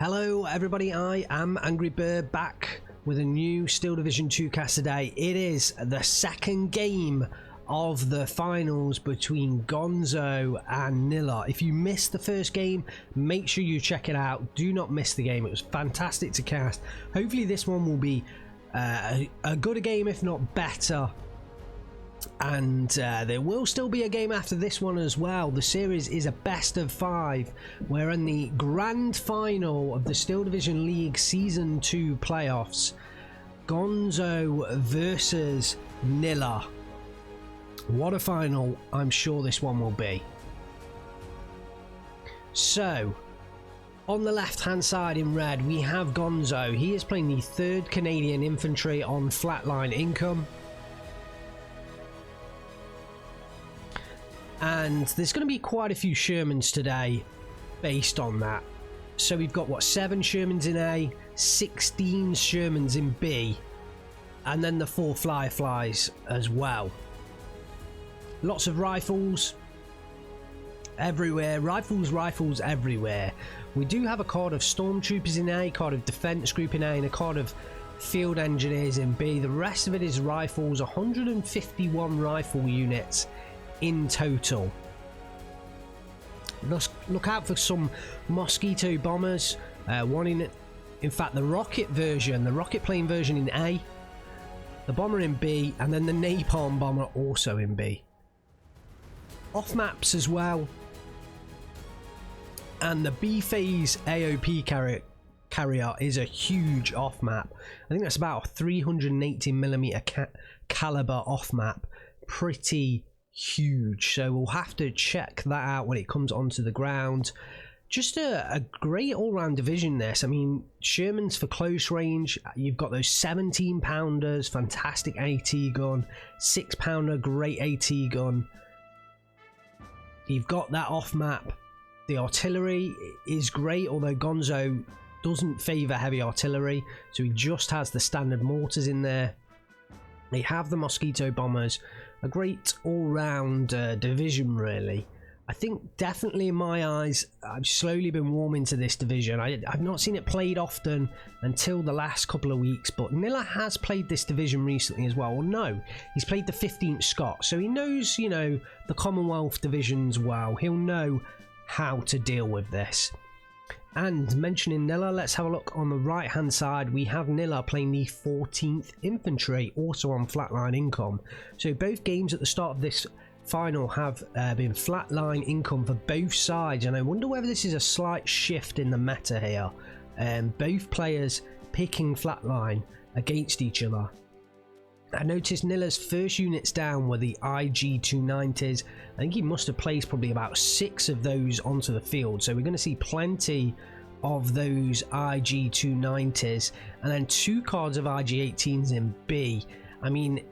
Hello everybody, I am Angry Bird back with a new Steel Division 2 cast today. It is the second game of the finals between Gonzo and Nilla. If you missed the first game, make sure you check it out. Do not miss the game, it was fantastic to cast. Hopefully this one will be a good game, if not better. And there will still be a game after this one as well. The series is a best of 5. We're in the grand final of the Steel Division League Season 2 playoffs. Gonzo versus Nilla. What a final I'm sure this one will be. So, on the left hand side in red we have Gonzo. He is playing the 3rd Canadian Infantry on flatline income. And there's going to be quite a few Shermans today based on that. So we've got, what, 7 Shermans in A, 16 Shermans in B, and then the 4 Fireflies as well. Lots of rifles everywhere, rifles everywhere. We do have a card of Stormtroopers in A, card of Defense Group in A, and a card of Field Engineers in B. The rest of it is rifles, 151 rifle units in total. Look out for some Mosquito bombers. One in fact the rocket version, the rocket plane version in A, the bomber in B, and then the napalm bomber also in B. Off maps as well, and the B phase AOP carrier is a huge off map. I think that's about a 380mm caliber off map. Pretty huge, so we'll have to check that out when it comes onto the ground. Just a great all-round division this. I mean, Shermans for close range, you've got those 17 pounders, fantastic AT gun, 6 pounder, great AT gun. You've got that off map. The artillery is great, although Gonzo doesn't favour heavy artillery, so he just has the standard mortars in there. They have the Mosquito bombers. A great all-round division, really. I think definitely in my eyes, I've slowly been warming to this division. I've not seen it played often until the last couple of weeks, but Nilla has played this division recently as well. Well, no, he's played the 15th Scot, so he knows, you know, the Commonwealth divisions well. He'll know how to deal with this. And mentioning Nilla, let's have a look on the right hand side. We have Nilla playing the 14th Infantry, also on flatline income. So both games at the start of this final have been flatline income for both sides, and I wonder whether this is a slight shift in the meta here. Both players picking flatline against each other. I noticed Nilla's first units down were the IG-290s. I think he must have placed probably about 6 of those onto the field, so we're going to see plenty of those IG-290s, and then 2 cards of IG-18s in B. I mean,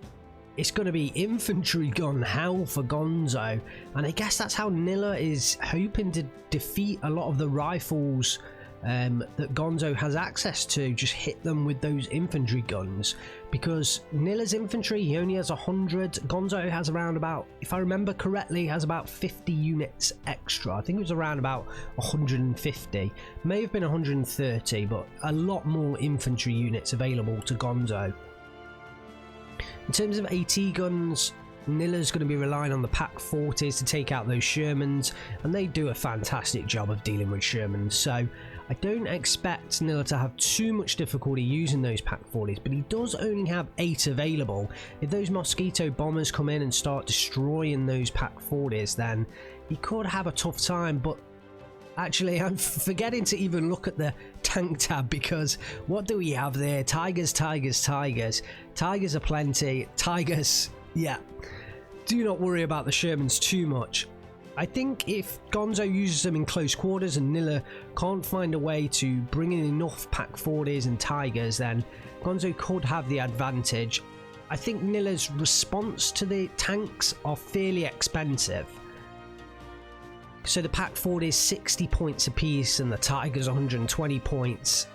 it's going to be infantry gun hell for Gonzo, and I guess that's how Nilla is hoping to defeat a lot of the rifles that Gonzo has access to. Just hit them with those infantry guns, because Nilla's infantry, he only has 100. Gonzo has around about, if I remember correctly, has about 50 units extra. I think it was around about 150, may have been 130, but a lot more infantry units available to Gonzo. In terms of AT guns, Nilla's going to be relying on the Pack 40s to take out those Shermans, and they do a fantastic job of dealing with Shermans, so I don't expect Nilla to have too much difficulty using those Pack 40s, but he does only have 8 available. If those Mosquito bombers come in and start destroying those Pack 40s, then he could have a tough time. But actually, I'm forgetting to even look at the tank tab, because what do we have there? Tigers, Tigers, Tigers. Tigers are plenty. Tigers, yeah. Do not worry about the Shermans too much. I think if Gonzo uses them in close quarters and Nilla can't find a way to bring in enough Pack 40s and Tigers, then Gonzo could have the advantage. I think Nilla's response to the tanks are fairly expensive. So the Pack 40 is 60 points apiece and the Tigers 120 points.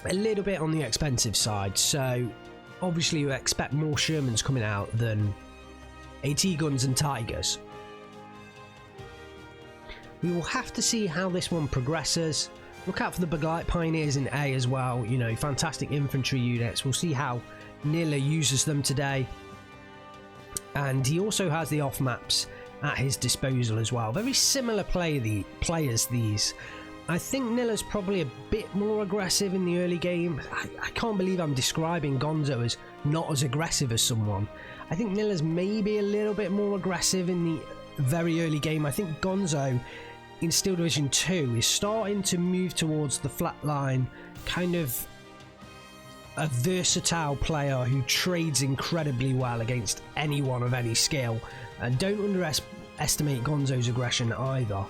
A little bit on the expensive side, so obviously you expect more Shermans coming out than AT guns and Tigers. We will have to see how this one progresses. Look out for the Beglite Pioneers in A as well, you know, fantastic infantry units. We'll see how Nilla uses them today. And he also has the off maps at his disposal as well. Very similar players these. I think Nilla's probably a bit more aggressive in the early game. I can't believe I'm describing Gonzo as not as aggressive as someone. I think Nilla's maybe a little bit more aggressive in the very early game. I think Gonzo in Steel Division 2 is starting to move towards the flat line, kind of a versatile player who trades incredibly well against anyone of any skill. And don't underestimate Gonzo's aggression either.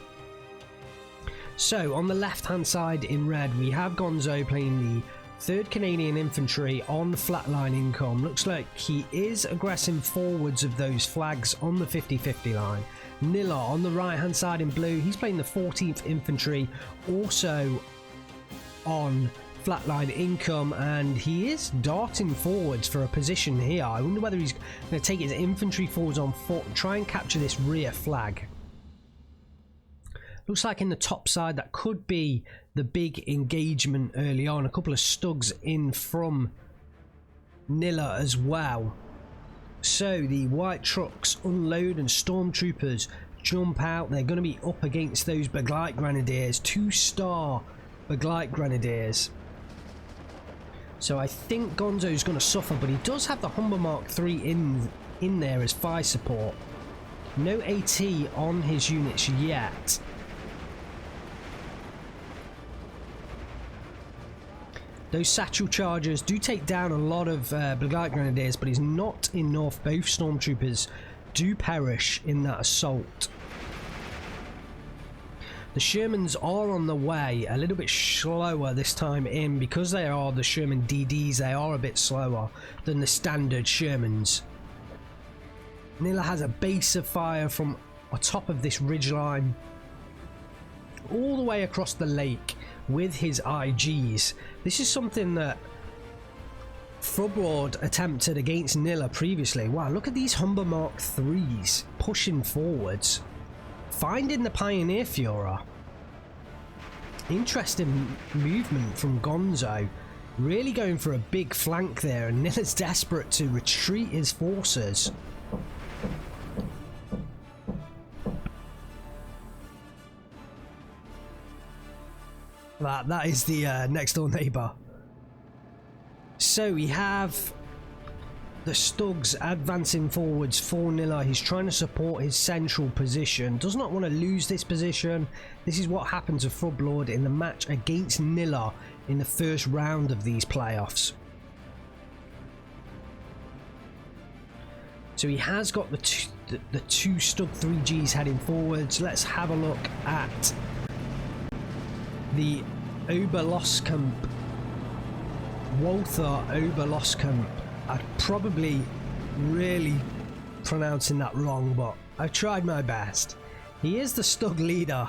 So on the left hand side in red we have Gonzo playing the 3rd Canadian Infantry on flatline income. Looks like he is aggressing forwards of those flags on the 50-50 line. Nilla on the right hand side in blue, he's playing the 14th Infantry also on flatline income, and he is darting forwards for a position here. I wonder whether he's going to take his infantry forwards on foot and try and capture this rear flag. Looks like in the top side that could be the big engagement early on. A couple of stugs in from Nilla as well. So the white trucks unload and stormtroopers jump out. They're going to be up against those Beglite Grenadiers, 2-star Beglite Grenadiers. So I think Gonzo's going to suffer, but he does have the Humber Mark III in there as fire support. No AT on his units yet. Those satchel chargers do take down a lot of Beglite Grenadiers, but it's not enough. Both stormtroopers do perish in that assault. The Shermans are on the way, a little bit slower this time in, because they are the Sherman DDs. They are a bit slower than the standard Shermans. Nilla has a base of fire from on top of this ridgeline all the way across the lake with his IGs. This is something that Frublord attempted against Nilla previously. Wow, look at these Humber Mark IIIs pushing forwards, finding the Pioneer Führer. Interesting movement from Gonzo, really going for a big flank there, and Nilla's desperate to retreat his forces. That is the next door neighbour. So we have the Stugs advancing forwards for Nilla. He's trying to support his central position. Does not want to lose this position. This is what happened to Frublord in the match against Nilla in the first round of these playoffs. So he has got the two Stug 3Gs heading forwards. Let's have a look at the Oberloskamp, Walther Oberloskamp. I'm probably really pronouncing that wrong, but I've tried my best. He is the Stug leader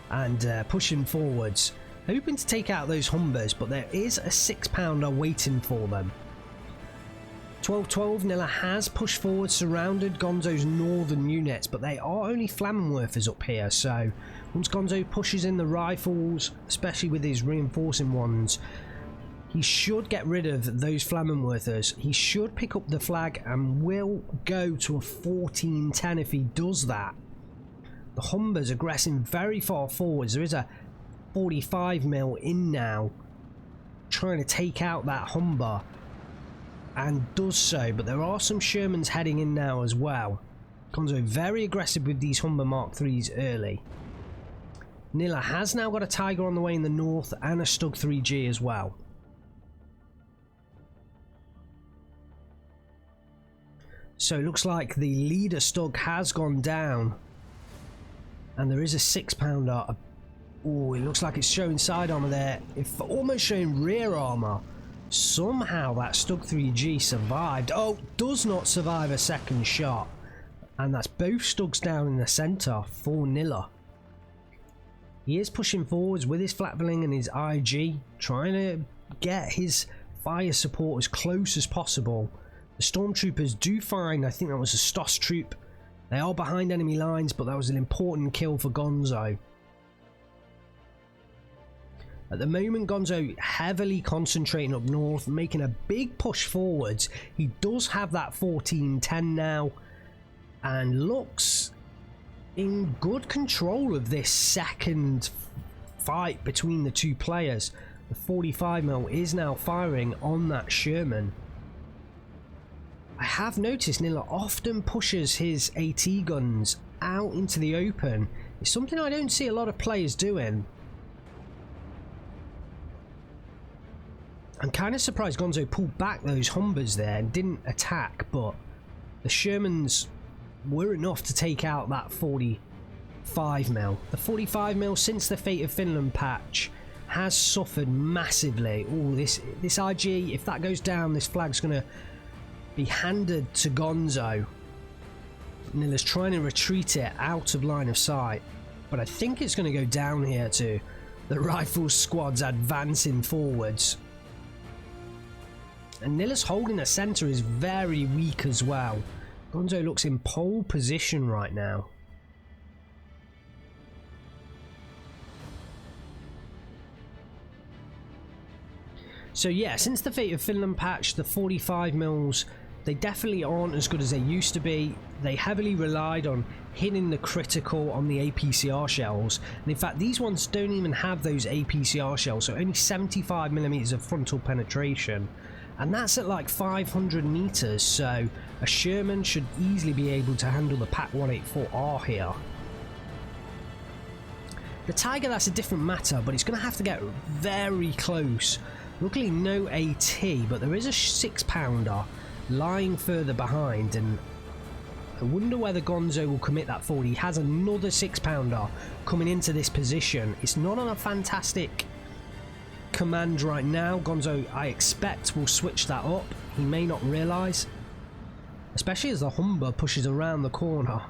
and pushing forwards, hoping to take out those Humbers, but there is a 6-pounder waiting for them. 12-12, Nilla has pushed forward, surrounded Gonzo's northern units, but they are only Flammenwerfers up here, so once Gonzo pushes in the rifles, especially with his reinforcing ones, he should get rid of those Flammenwerfers. He should pick up the flag and will go to a 14-10 if he does that. The Humber's aggressing very far forwards. There is a 45mm in now, trying to take out that Humber, and does so, but there are some Shermans heading in now as well. Gonzo very aggressive with these Humber Mark IIIs early. Nilla has now got a Tiger on the way in the north and a Stug 3G as well. So it looks like the leader Stug has gone down, and there is a 6-pounder. Oh, it looks like it's showing side armor there. It's almost showing rear armor. Somehow that Stug 3G survived. Oh, does not survive a second shot. And that's both Stugs down in the centre for Nilla. He is pushing forwards with his Flatvilling and his IG, trying to get his fire support as close as possible. The Stormtroopers do find, I think that was a Stoss troop. They are behind enemy lines, but that was an important kill for Gonzo. At the moment, Gonzo heavily concentrating up north, making a big push forwards. He does have that 14-10 now, and looks in good control of this second fight between the two players. The 45mm is now firing on that Sherman. I have noticed Nilla often pushes his AT guns out into the open. It's something I don't see a lot of players doing. I'm kind of surprised Gonzo pulled back those Humbers there and didn't attack, but the Shermans were enough to take out that 45mm. The 45mm, since the Fate of Finland patch, has suffered massively. Oh, this IG, if that goes down, this flag's going to be handed to Gonzo. Nilla's trying to retreat it out of line of sight, but I think it's going to go down here to the rifle squads advancing forwards. And Nilla's holding the center is very weak as well. Gonzo looks in pole position right now. So yeah, since the Fate of Finland patch, the 45mm, they definitely aren't as good as they used to be. They heavily relied on hitting the critical on the APCR shells. And in fact, these ones don't even have those APCR shells, so only 75mm of frontal penetration. And that's at like 500 meters, so a Sherman should easily be able to handle the PaK 184R here. The Tiger, that's a different matter, but it's going to have to get very close. Luckily no AT, but there is a 6-pounder lying further behind, and I wonder whether Gonzo will commit that forward. He has another 6-pounder coming into this position. It's not on a fantastic command right now. Gonzo, I expect, will switch that up. He may not realise, especially as the Humber pushes around the corner.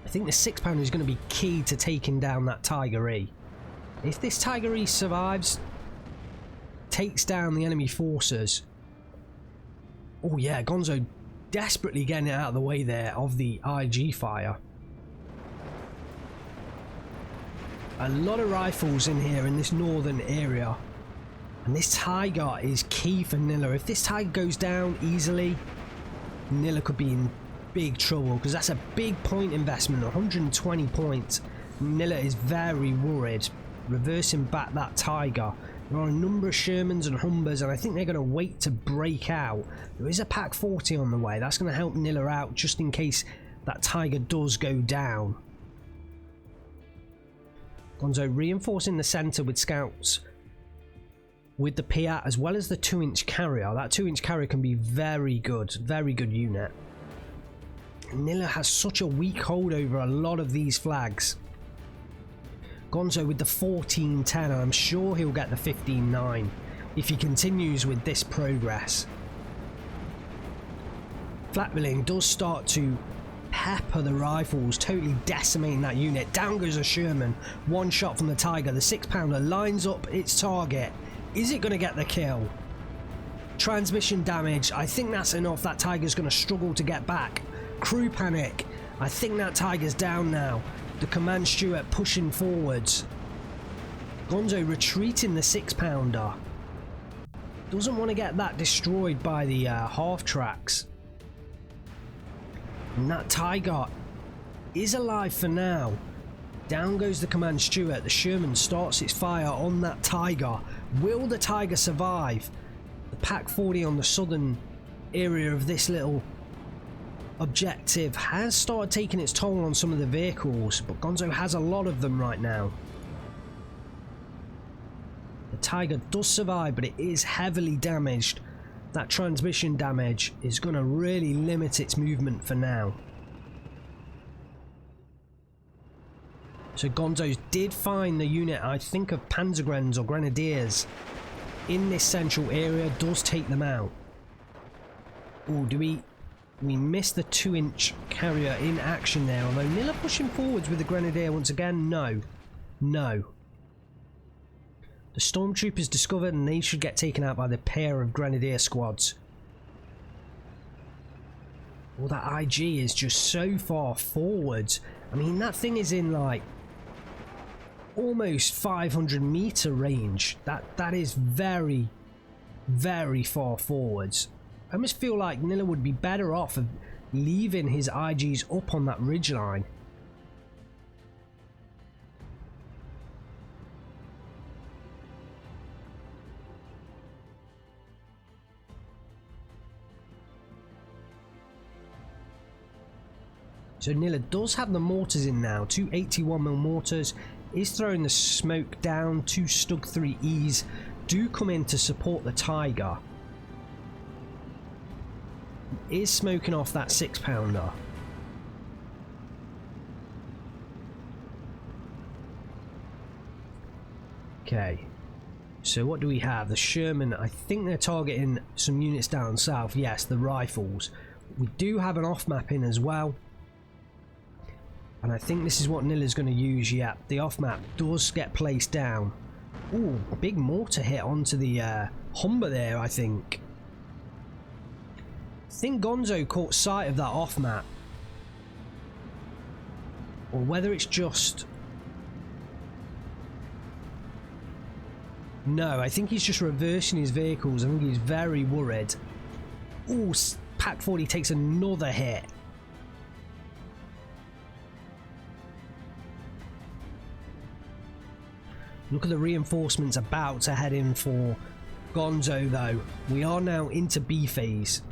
I think the 6-pounder is going to be key to taking down that Tiger E. If this Tiger E survives, takes down the enemy forces. Oh yeah, Gonzo desperately getting it out of the way there of the IG fire. A lot of rifles in here in this northern area, and this Tiger is key for Nilla. If this Tiger goes down easily, Nilla could be in big trouble, because that's a big point investment, 120 points. Nilla is very worried, reversing back that Tiger. There are a number of Shermans and Humbers, and I think they're going to wait to break out. There is a PaK 40 on the way. That's going to help Nilla out just in case that Tiger does go down. Gonzo reinforcing the centre with scouts with the Piat as well as the 2-inch carrier. That 2-inch carrier can be very good unit. Nilla has such a weak hold over a lot of these flags. Gonzo with the 14-10, and I'm sure he'll get the 15-9 if he continues with this progress. Flatbilling does start to pepper the rifles, totally decimating that unit. Down goes a Sherman. One shot from the Tiger. The 6-pounder lines up its target. Is it going to get the kill? Transmission damage. I think that's enough. That Tiger's going to struggle to get back. Crew panic. I think that Tiger's down now. The command steward pushing forwards. Gonzo retreating the 6-pounder. Doesn't want to get that destroyed by the half tracks. And that Tiger is alive for now. Down goes the command steward. The Sherman starts its fire on that Tiger. Will the Tiger survive? The PaK 40 on the southern area of this little objective has started taking its toll on some of the vehicles, but Gonzo has a lot of them right now. The Tiger does survive, but it is heavily damaged. That transmission damage is going to really limit its movement for now. So Gonzo did find the unit, I think, of Panzergrenadiers or Grenadiers in this central area, does take them out. Oh, do we missed the 2-inch carrier in action there, although Nilla pushing forwards with the Grenadier once again. No. The stormtroopers discovered, and they should get taken out by the pair of Grenadier squads. Well, that IG is just so far forwards. I mean, that thing is in like almost 500-meter range. That is very, very far forwards. I almost feel like Nilla would be better off of leaving his IGs up on that ridgeline. So Nilla does have the mortars in now, two 81mm mortars, is throwing the smoke down, two Stug 3Es do come in to support the Tiger. Is smoking off that 6-pounder. Okay, so what do we have? The Sherman, I think they're targeting some units down south. Yes, the rifles. We do have an off-map in as well. And I think this is what Nilla's going to use. Yeah, the off-map does get placed down. Ooh, big mortar hit onto the Humber there, I think. I think Gonzo caught sight of that off-map. Or whether it's just... No, I think he's just reversing his vehicles. I think he's very worried. Ooh, Pack 40 takes another hit. Look at the reinforcements about to head in for Gonzo though. We are now into B phase.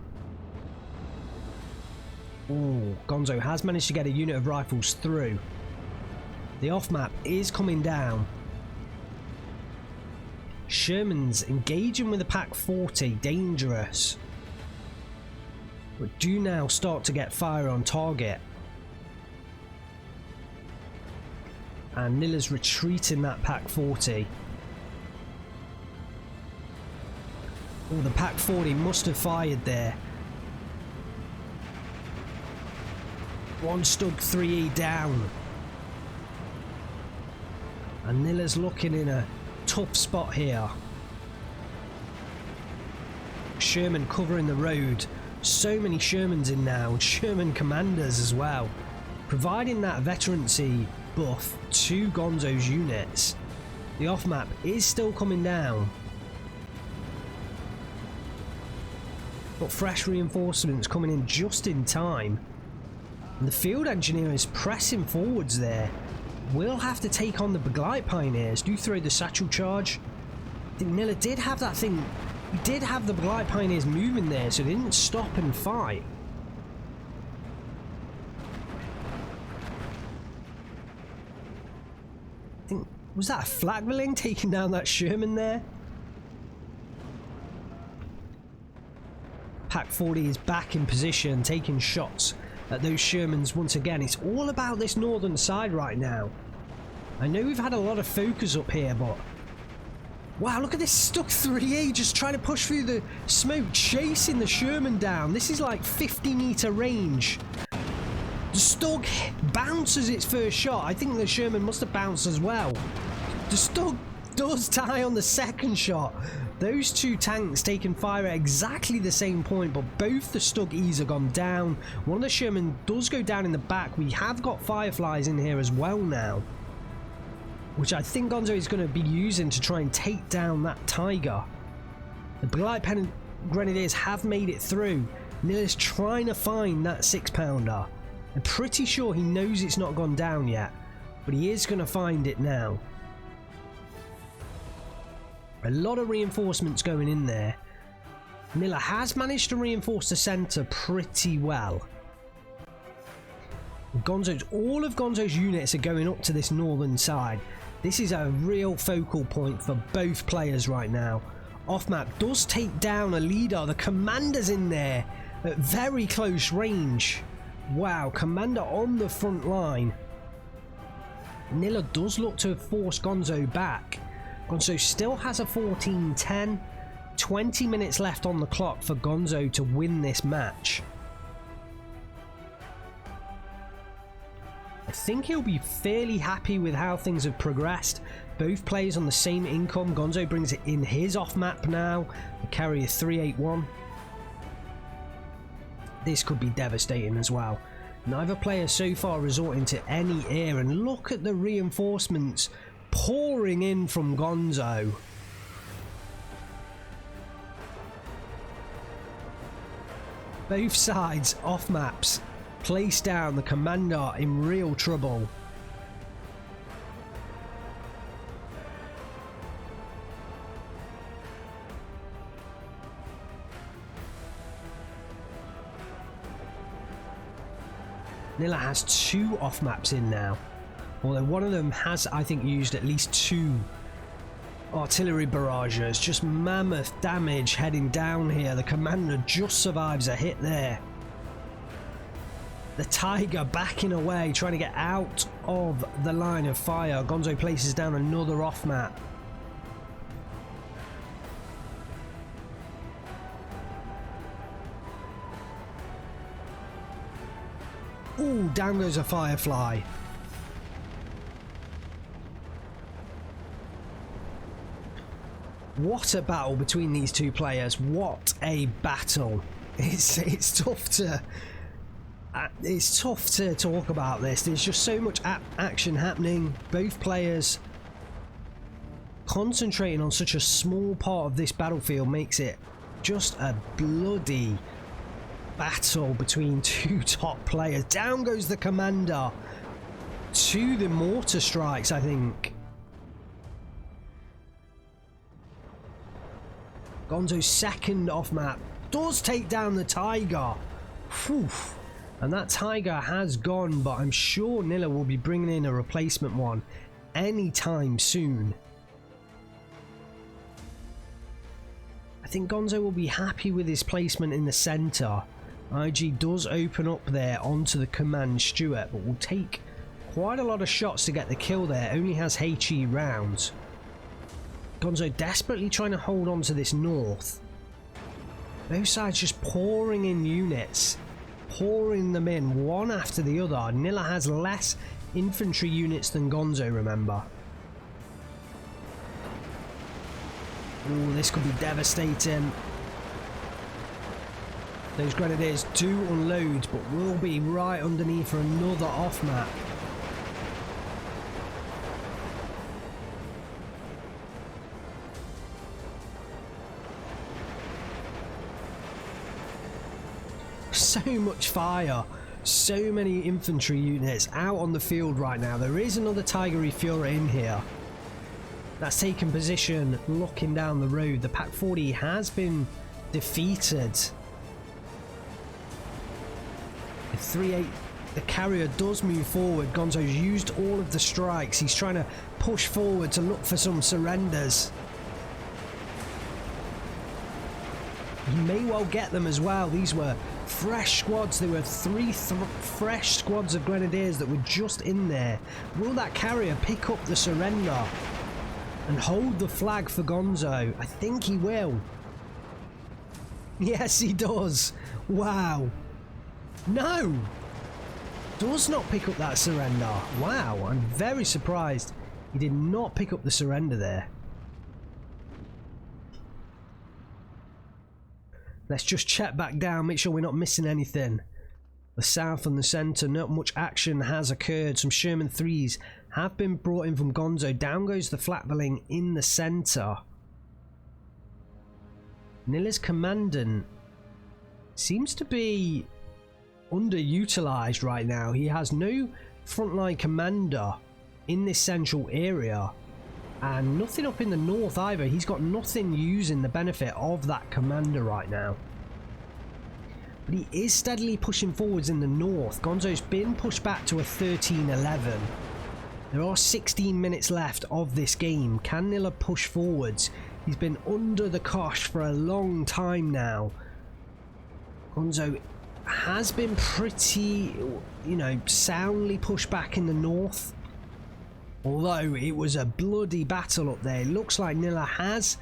Oh, Gonzo has managed to get a unit of rifles through. The off map is coming down. Sherman's engaging with the Pack 40, dangerous. But do now start to get fire on target. And Nilla's retreating that Pack 40. Oh, the Pack 40 must have fired there. One Stug 3E down. And Nilla's looking in a tough spot here. Sherman covering the road. So many Shermans in now, and Sherman commanders as well. Providing that veterancy buff to Gonzo's units. The off map is still coming down, but fresh reinforcements coming in just in time, and the field engineer is pressing forwards there. We'll have to take on the Beglite Pioneers. Do throw the satchel charge. I think Nilla did have that thing. He did have the Beglite Pioneers moving there, so they didn't stop and fight. Was that a flakvilling taking down that Sherman there? Pack 40 is back in position, taking shots at those Shermans once again. It's all about this northern side right now. I know we've had a lot of focus up here, but... Wow, look at this Stug 3A just trying to push through the smoke, chasing the Sherman down. This is like 50-meter range. The Stug bounces its first shot. I think the Sherman must have bounced as well. The Stug does die on the second shot. Those two tanks taking fire at exactly the same point, but both the Stug Es have gone down. One of the Sherman does go down in the back. We have got Fireflies in here as well now, which I think Gonzo is going to be using to try and take down that Tiger. The Beglite Grenadiers have made it through. Nilla's trying to find that 6-pounder. I'm pretty sure he knows it's not gone down yet, but he is going to find it now. A lot of reinforcements going in there. Nilla has managed to reinforce the centre pretty well. All of Gonzo's units are going up to this northern side. This is a real focal point for both players right now. Off-map does take down a leader. The commander's in there at very close range. Wow, commander on the front line. Nilla does look to have forced Gonzo back. Gonzo still has a 14-10. 20 minutes left on the clock for Gonzo to win this match. I think he'll be fairly happy with how things have progressed. Both players on the same income. Gonzo brings it in his off-map now. The carrier 381. This could be devastating as well. Neither player so far resorting to any air, and look at the reinforcements pouring in from Gonzo. Both sides off maps. Place down, the commander in real trouble. Nilla has 2 off maps in now, although one of them has, I think, used at least 2 artillery barrages. Just mammoth damage heading down here. The commander just survives a hit there. The Tiger backing away, trying to get out of the line of fire. Gonzo places down another off map. Ooh, down goes a Firefly. What a battle between these two players. What a battle. It's tough to talk about this. There's just so much action happening. Both players concentrating on such a small part of this battlefield makes it just a bloody battle between 2 top players. Down goes the commander to the mortar strikes, I think. Gonzo's second off map does take down the Tiger. Whew. And that Tiger has gone, but I'm sure Nilla will be bringing in a replacement one anytime soon. I think Gonzo will be happy with his placement in the centre. IG does open up there onto the command Stuart, but will take quite a lot of shots to get the kill there. Only has HE rounds. Gonzo desperately trying to hold on to this north. Both sides just pouring in units. Pouring them in one after the other. Nilla has less infantry units than Gonzo, remember. Ooh, this could be devastating. Those grenadiers do unload, but will be right underneath for another off map. So much fire, so many infantry units out on the field right now. There is another Tiger Fury in here that's taken position looking down the road. The Pack 40 has been defeated. The 3-8, the carrier does move forward. Gonzo's used all of the strikes. He's trying to push forward to look for some surrenders. He may well get them as well. These were fresh squads. There were 3 fresh squads of grenadiers that were just in there. Will that carrier pick up the surrender and hold the flag for Gonzo? I think he will. Yes, he does. Wow. No! Does not pick up that surrender. Wow, I'm very surprised he did not pick up the surrender there. Let's just check back down, make sure we're not missing anything. The south and the centre, not much action has occurred. Some Sherman 3s have been brought in from Gonzo. Down goes the Flatbilling in the centre. Nilla's commandant seems to be underutilised right now. He has no frontline commander in this central area. And nothing up in the north either. He's got nothing using the benefit of that commander right now. But he is steadily pushing forwards in the north. Gonzo's been pushed back to a 13-11. There are 16 minutes left of this game. Can Nilla push forwards? He's been under the cosh for a long time now. Gonzo has been pretty, soundly pushed back in the north. Although it was a bloody battle up there. It looks like Nilla has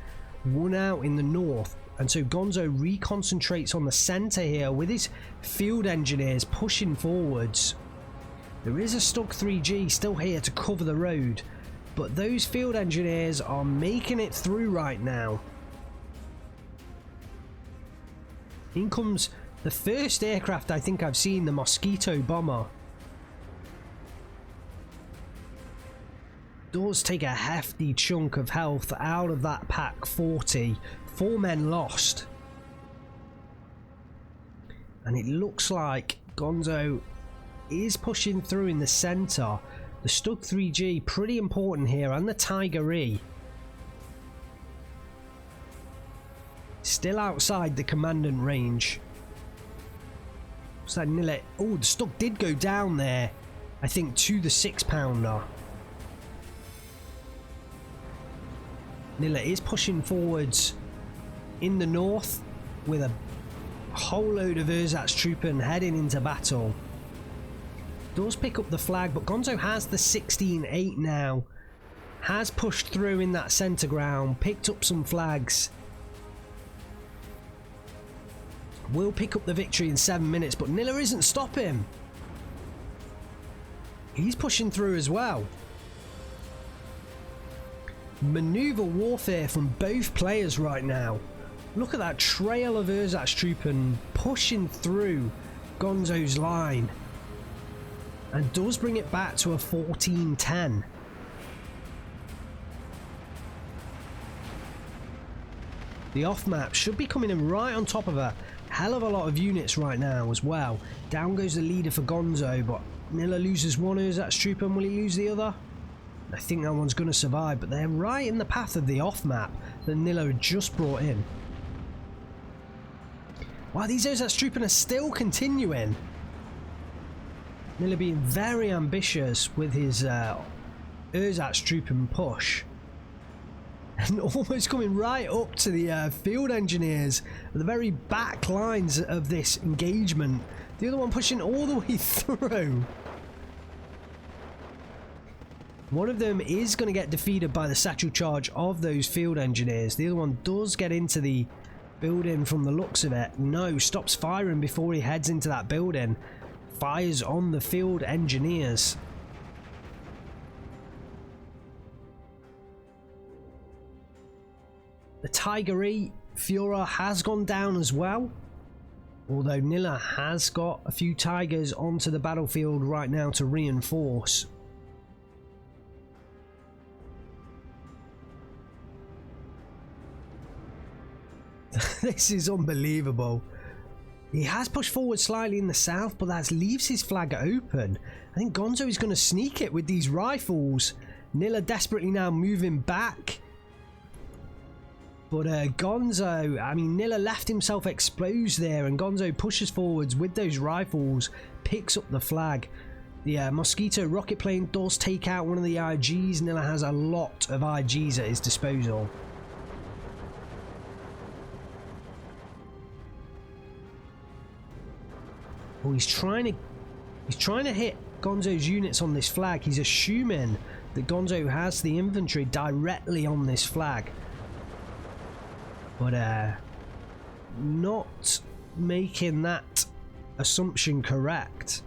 won out in the north. And so Gonzo reconcentrates on the centre here with his field engineers pushing forwards. There is a Stug 3G still here to cover the road. But those field engineers are making it through right now. In comes the first aircraft I think I've seen, the Mosquito bomber. does take a hefty chunk of health out of that pack 40. 4 men lost. And it looks like Gonzo is pushing through in the center. The Stug 3G, pretty important here, and the Tiger E. Still outside the commandant range. So Nilla, oh, the Stug did go down there, I think, to the 6-pounder. Nilla is pushing forwards in the north with a whole load of Ersatztruppen heading into battle. Does pick up the flag, but Gonzo has the 16-8 now. Has pushed through in that centre ground, picked up some flags. Will pick up the victory in 7 minutes, but Nilla isn't stopping. He's pushing through as well. Maneuver warfare from both players right now. Look at that trail of Ersatztruppen pushing through Gonzo's line. And does bring it back to a 14-10. The off-map should be coming in right on top of a hell of a lot of units right now as well. Down goes the leader for Gonzo, but Nilla loses one Ersatztruppen. Will he lose the other? I think that one's going to survive, but they're right in the path of the off-map that Nilla had just brought in. Wow, these Ersatztruppen are still continuing. Nilla being very ambitious with his Ersatztruppen push. And almost coming right up to the field engineers at the very back lines of this engagement. The other one pushing all the way through. One of them is going to get defeated by the satchel charge of those field engineers. The other one does get into the building from the looks of it. No, stops firing before he heads into that building. Fires on the field engineers. The Tiger E Führer has gone down as well. Although Nilla has got a few Tigers onto the battlefield right now to reinforce. This is unbelievable. He has pushed forward slightly in the south, but that leaves his flag open. I think Gonzo is going to sneak it with these rifles. Nilla desperately now moving back. But Gonzo, I mean, Nilla left himself exposed there, and Gonzo pushes forwards with those rifles, picks up the flag. The Mosquito rocket plane does take out one of the IGs. Nilla has a lot of IGs at his disposal. Oh, he's trying to hit Gonzo's units on this flag. He's assuming that Gonzo has the infantry directly on this flag. But not making that assumption correct.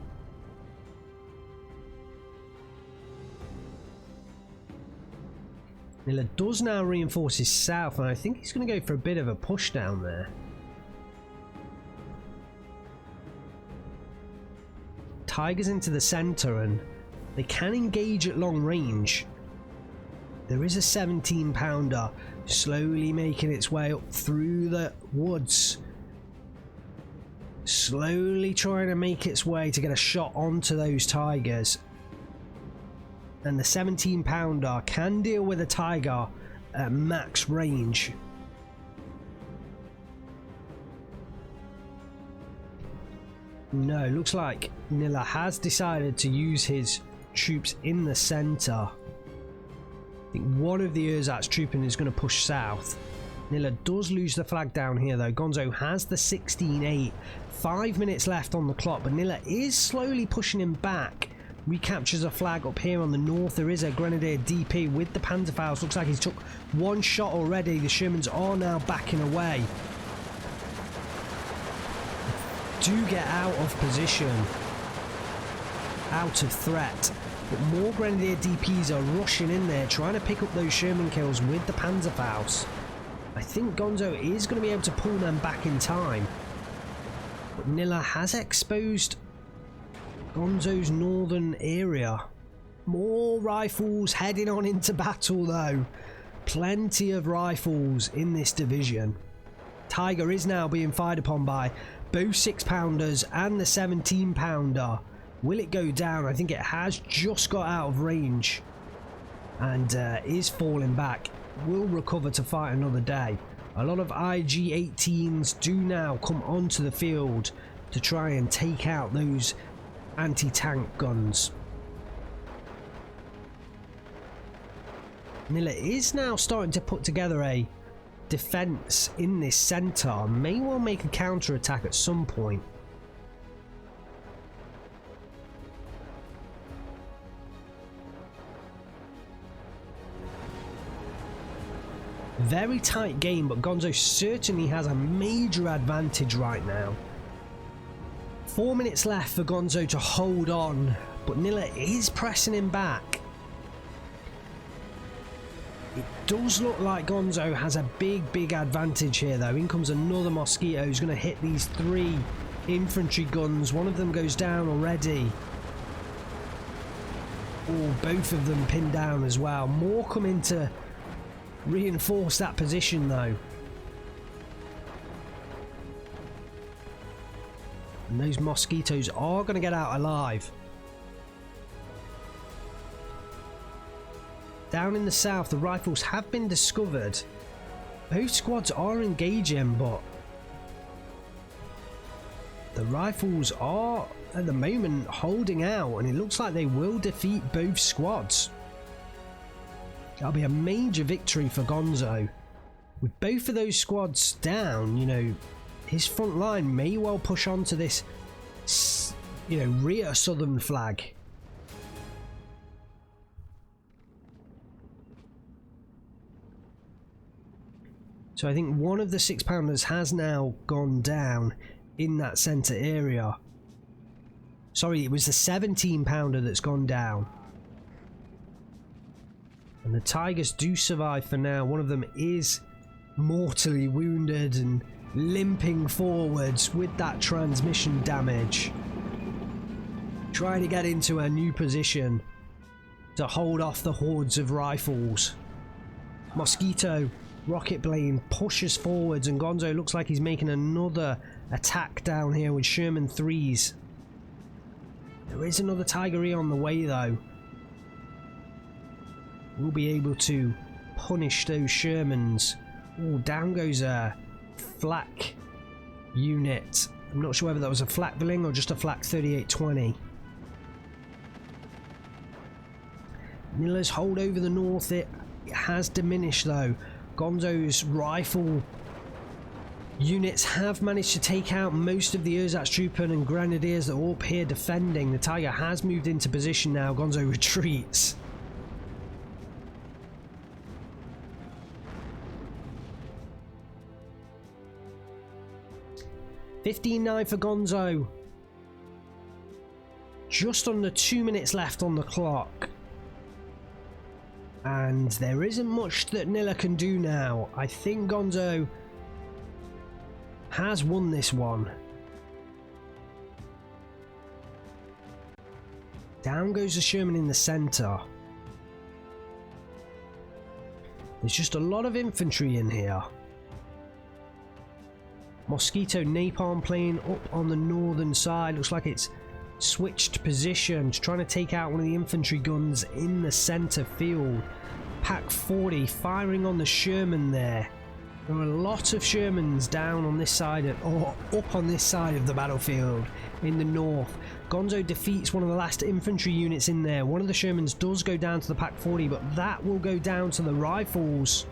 Nilla does now reinforce his south, and I think he's going to go for a bit of a push down there. Tigers into the center, and they can engage at long range. There is a 17-pounder slowly making its way up through the woods, slowly trying to make its way to get a shot onto those Tigers. And the 17-pounder can deal with a Tiger at max range. No, looks like Nilla has decided to use his troops in the center. I think one of the Ersatztruppen is going to push south. Nilla does lose the flag down here though. Gonzo has the 16-8. 5 minutes left on the clock, but Nilla is slowly pushing him back. Recaptures a flag up here on the north. There is a Grenadier DP with the Panzerfaust. Looks like he's took one shot already. The Shermans are now backing away. Do get out of position, out of threat, but more Grenadier DPs are rushing in there trying to pick up those Sherman kills with the Panzerfaust. I think Gonzo is going to be able to pull them back in time, but Nilla has exposed Gonzo's northern area. More rifles heading on into battle though. Plenty of rifles in this division. Tiger is now being fired upon by both 6-pounders and the 17-pounder. Will it go down? I think it has just got out of range and is falling back. Will recover to fight another day. A lot of IG-18s do now come onto the field to try and take out those anti-tank guns. Nilla is now starting to put together a defense in this center. May well make a counter attack at some point. Very tight game, but Gonzo certainly has a major advantage right now. 4 minutes left for Gonzo to hold on, but Nilla is pressing him back. It does look like Gonzo has a big advantage here though. In comes another Mosquito who's going to hit these 3 infantry guns. One of them goes down already. Oh, both of them pinned down as well. More come in to reinforce that position though. And those Mosquitoes are going to get out alive. Down in the south, the rifles have been discovered. Both squads are engaging, but the rifles are at the moment holding out, and it looks like they will defeat both squads. That'll be a major victory for Gonzo. With both of those squads down, you know, his front line may well push on to this, you know, rear southern flag. So I think one of the 6-pounders has now gone down in that centre area. Sorry, it was the 17-pounder that's gone down. And the Tigers do survive for now. One of them is mortally wounded and limping forwards with that transmission damage. Trying to get into a new position to hold off the hordes of rifles. Mosquito Rocket Blade pushes forwards, and Gonzo looks like he's making another attack down here with Sherman 3s. There is another Tiger E on the way though. We'll be able to punish those Shermans. Oh, down goes a flak unit. I'm not sure whether that was a flak Villing or just a flak 3820. Nilla's hold over the north, it has diminished though. Gonzo's rifle units have managed to take out most of the Ersatz-Truppen and Grenadiers that are up here defending. The Tiger has moved into position now. Gonzo retreats. $15-9 for Gonzo. Just under 2 minutes left on the clock. And there isn't much that Nilla can do now. I think Gonzo has won this one. Down goes the Sherman in the centre. There's just a lot of infantry in here. Mosquito napalm plane up on the northern side. Looks like it's switched positions, trying to take out one of the infantry guns in the centre field. Pack 40 firing on the Sherman there. There are a lot of Shermans down on this side or up on this side of the battlefield in the north. Gonzo defeats one of the last infantry units in there. One of the Shermans does go down to the Pack 40, but that will go down to the rifles,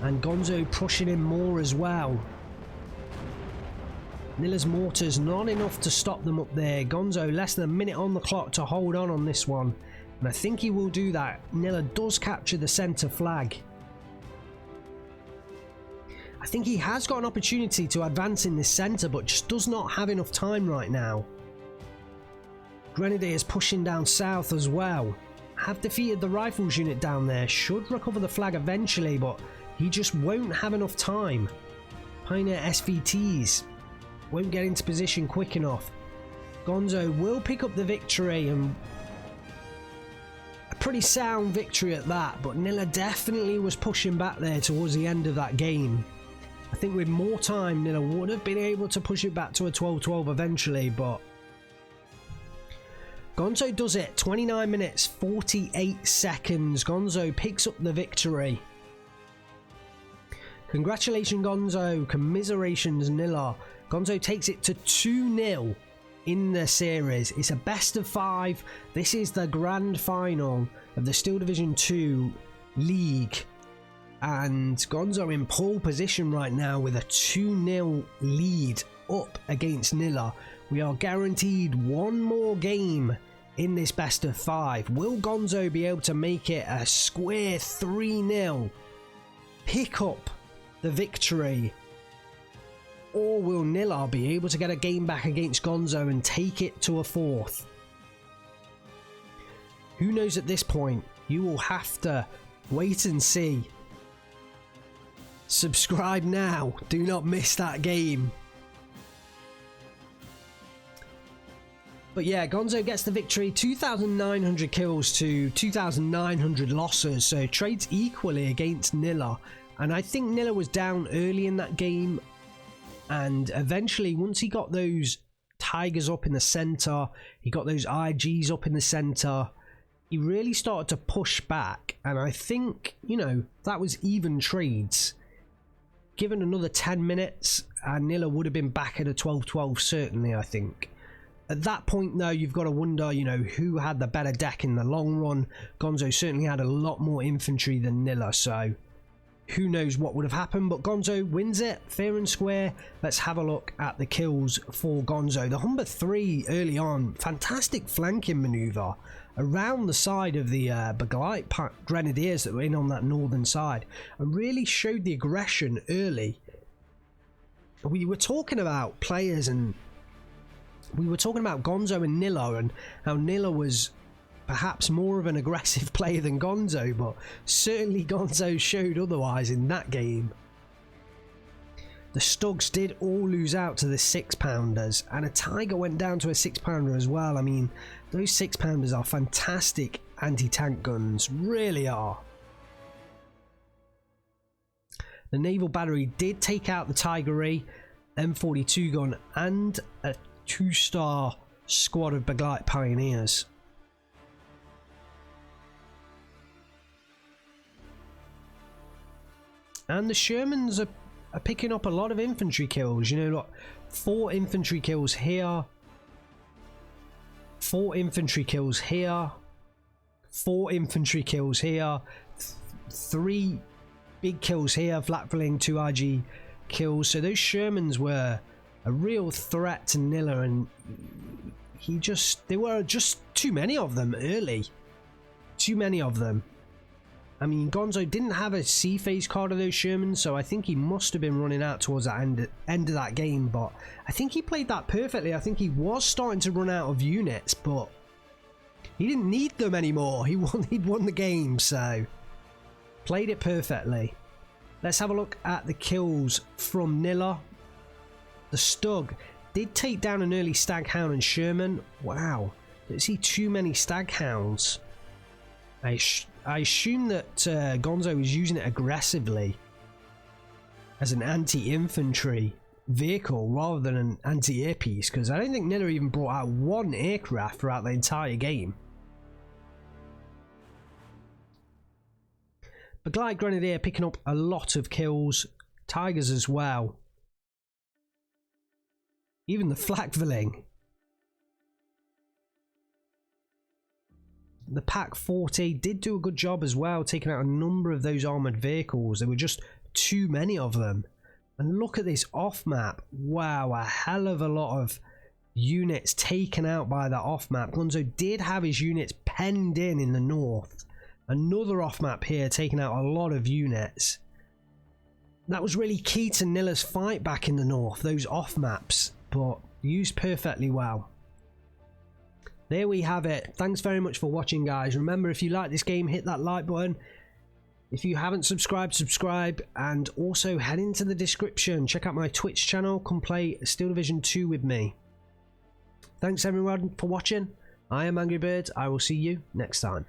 and Gonzo pushing in more as well. Nilla's mortars not enough to stop them up there. Gonzo less than a minute on the clock to hold on this one, and I think he will do that. Nilla does capture the centre flag. I think he has got an opportunity to advance in this centre, but just does not have enough time right now. Grenadiers pushing down south as well. Have defeated the rifles unit down there. Should recover the flag eventually, but he just won't have enough time. Pioneer SVTs won't get into position quick enough. Gonzo will pick up the victory, and pretty sound victory at that, but Nilla definitely was pushing back there towards the end of that game. I think with more time, Nilla would have been able to push it back to a 12-12 eventually, but Gonzo does it. 29 minutes, 48 seconds. Gonzo picks up the victory. Congratulations, Gonzo. Commiserations, Nilla. Gonzo takes it to 2-0 in the series. It's a best of 5. This is the grand final of the Steel Division 2 League. And Gonzo in pole position right now with a 2-0 lead up against Nilla. We are guaranteed one more game in this best of 5. Will Gonzo be able to make it a square 3-0? Pick up the victory? Or will Nilla be able to get a game back against Gonzo and take it to a 4th? Who knows at this point? You will have to wait and see. Subscribe now. Do not miss that game. But yeah, Gonzo gets the victory. 2,900 kills to 2,900 losses. So trades equally against Nilla. And I think Nilla was down early in that game. And eventually, once he got those Tigers up in the center, he got those IGs up in the center, he really started to push back. And I think, you know, that was even trades. Given another 10 minutes, and Nilla would have been back at a 12-12 certainly, I think. At that point, though, you've got to wonder, you know, who had the better deck in the long run. Gonzo certainly had a lot more infantry than Nilla, so who knows what would have happened. But Gonzo wins it fair and square. Let's have a look at the kills for Gonzo. The Humber 3 early on, fantastic flanking maneuver around the side of the Beglite Grenadiers that were in on that northern side, and really showed the aggression early. We were talking about players, and we were talking about Gonzo and Nilla, and how Nilla was perhaps more of an aggressive player than Gonzo, but certainly Gonzo showed otherwise in that game. The Stugs did all lose out to the 6-pounders, and a Tiger went down to a 6-pounder as well. I mean, those 6-pounders are fantastic anti-tank guns, really are. The Naval Battery did take out the Tiger E, M42 gun, and a 2-star squad of Beglite Pioneers. And the Shermans are picking up a lot of infantry kills. You know, like 4 infantry kills here, 4 infantry kills here, 4 infantry kills here, 3 big kills here, flat-filling 2 IG kills. So those Shermans were a real threat to Nilla, and there were just too many of them early. Too many of them. I mean, Gonzo didn't have a C-phase card of those Shermans, so I think he must have been running out towards that end of that game, but I think he played that perfectly. I think he was starting to run out of units, but he didn't need them anymore. He'd won the game, so played it perfectly. Let's have a look at the kills from Nilla. The Stug did take down an early Staghound and Sherman. Wow, don't see too many Staghounds. I assume that Gonzo was using it aggressively as an anti-infantry vehicle rather than an anti-air piece, because I don't think Nilla even brought out 1 aircraft throughout the entire game. Beglite Grenadier picking up a lot of kills, Tigers as well. Even the flak-filling. The Pack 40 did do a good job as well, taking out a number of those armoured vehicles. There were just too many of them. And look at this off-map. Wow, a hell of a lot of units taken out by that off-map. Gonzo did have his units penned in the north. Another off-map here, taking out a lot of units. That was really key to Nilla's fight back in the north, those off-maps, but used perfectly well. There we have it. Thanks very much for watching, guys. Remember, if you like this game, hit that like button. If you haven't subscribed, subscribe, and also head into the description. Check out my Twitch channel. Come play Steel Division 2 with me. Thanks everyone for watching. I am Angry Bird. I will see you next time.